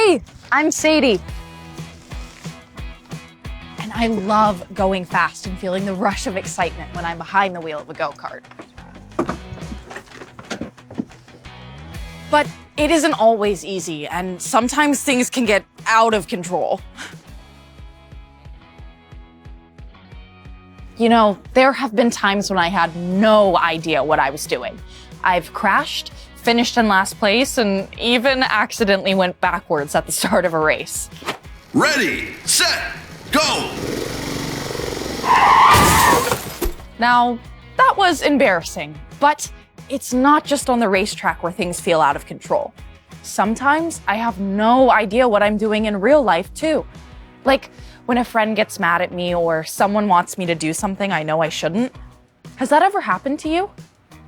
Hey, I'm Sadie. And I love going fast and feeling the rush of excitement when I'm behind the wheel of a go-kart. But it isn't always easy, and sometimes things can get out of control. You know, there have been times when I had no idea what I was doing. I've crashed, finished in last place, and even accidentally went backwards at the start of a race. Ready, set, go! Now, that was embarrassing, but it's not just on the racetrack where things feel out of control. Sometimes I have no idea what I'm doing in real life, too. Like when a friend gets mad at me or someone wants me to do something I know I shouldn't. Has that ever happened to you?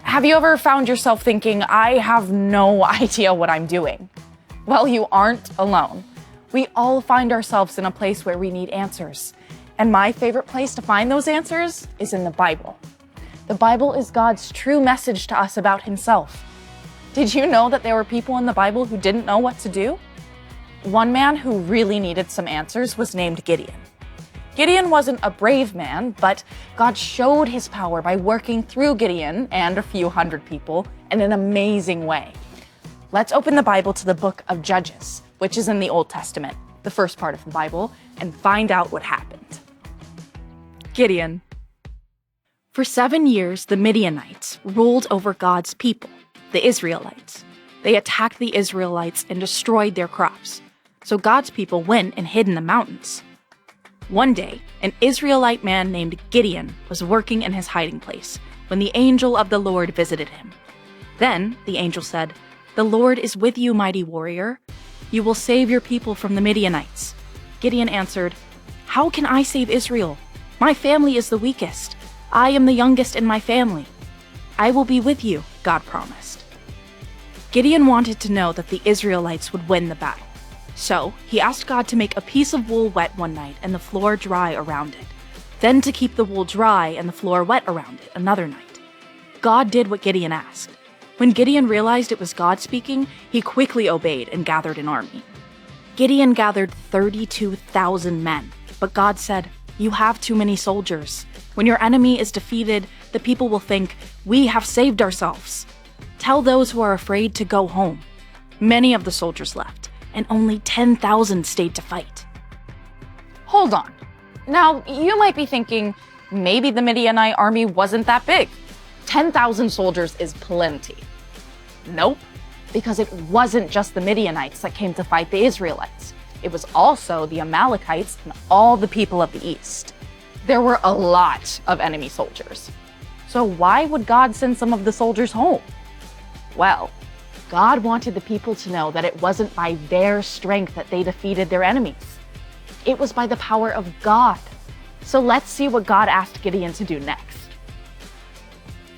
Have you ever found yourself thinking, I have no idea what I'm doing? Well, you aren't alone. We all find ourselves in a place where we need answers. And my favorite place to find those answers is in the Bible. The Bible is God's true message to us about himself. Did you know that there were people in the Bible who didn't know what to do? One man who really needed some answers was named Gideon. Gideon wasn't a brave man, but God showed his power by working through Gideon and a few hundred people in an amazing way. Let's open the Bible to the book of Judges, which is in the Old Testament, the first part of the Bible, and find out what happened. Gideon. For 7 years, the Midianites ruled over God's people, the Israelites. They attacked the Israelites and destroyed their crops. So God's people went and hid in the mountains. One day, an Israelite man named Gideon was working in his hiding place when the angel of the Lord visited him. Then the angel said, "The Lord is with you, mighty warrior. You will save your people from the Midianites." Gideon answered, "How can I save Israel? My family is the weakest. I am the youngest in my family." "I will be with you," God promised. Gideon wanted to know that the Israelites would win the battle. So he asked God to make a piece of wool wet one night and the floor dry around it. Then to keep the wool dry and the floor wet around it another night. God did what Gideon asked. When Gideon realized it was God speaking, he quickly obeyed and gathered an army. Gideon gathered 32,000 men, but God said, "You have too many soldiers. When your enemy is defeated, the people will think, 'We have saved ourselves.' Tell those who are afraid to go home." Many of the soldiers left, and only 10,000 stayed to fight. Hold on. Now, you might be thinking, maybe the Midianite army wasn't that big. 10,000 soldiers is plenty. Nope, because it wasn't just the Midianites that came to fight the Israelites. It was also the Amalekites and all the people of the east. There were a lot of enemy soldiers. So why would God send some of the soldiers home? Well, God wanted the people to know that it wasn't by their strength that they defeated their enemies. It was by the power of God. So let's see what God asked Gideon to do next.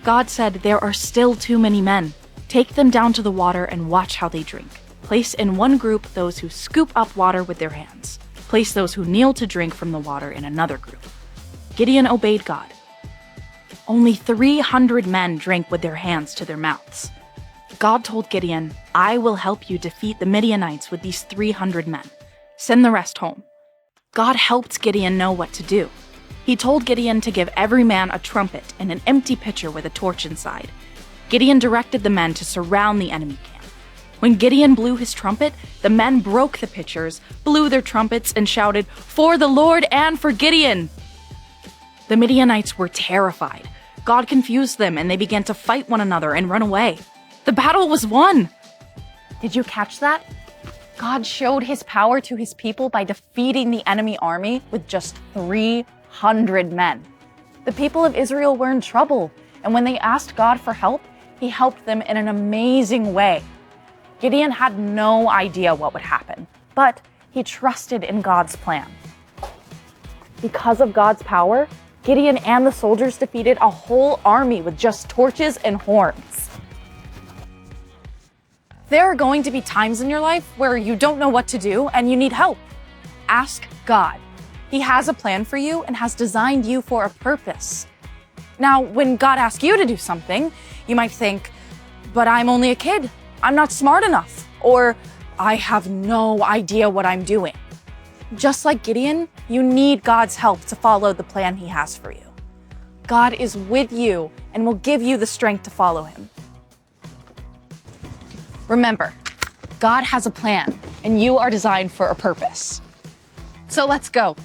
God said, "There are still too many men. Take them down to the water and watch how they drink. Place in one group those who scoop up water with their hands. Place those who kneel to drink from the water in another group." Gideon obeyed God. Only 300 men drank with their hands to their mouths. God told Gideon, "I will help you defeat the Midianites with these 300 men. Send the rest home." God helped Gideon know what to do. He told Gideon to give every man a trumpet and an empty pitcher with a torch inside. Gideon directed the men to surround the enemy camp. When Gideon blew his trumpet, the men broke the pitchers, blew their trumpets, and shouted, "For the Lord and for Gideon!" The Midianites were terrified. God confused them, and they began to fight one another and run away. The battle was won! Did you catch that? God showed his power to his people by defeating the enemy army with just 300 men. The people of Israel were in trouble, and when they asked God for help, he helped them in an amazing way. Gideon had no idea what would happen, but he trusted in God's plan. Because of God's power, Gideon and the soldiers defeated a whole army with just torches and horns. There are going to be times in your life where you don't know what to do and you need help. Ask God. He has a plan for you and has designed you for a purpose. Now, when God asks you to do something, you might think, "But I'm only a kid. I'm not smart enough." Or, I have no idea what I'm doing. Just like Gideon, you need God's help to follow the plan he has for you. God is with you and will give you the strength to follow him. Remember, God has a plan and you are designed for a purpose. So let's go.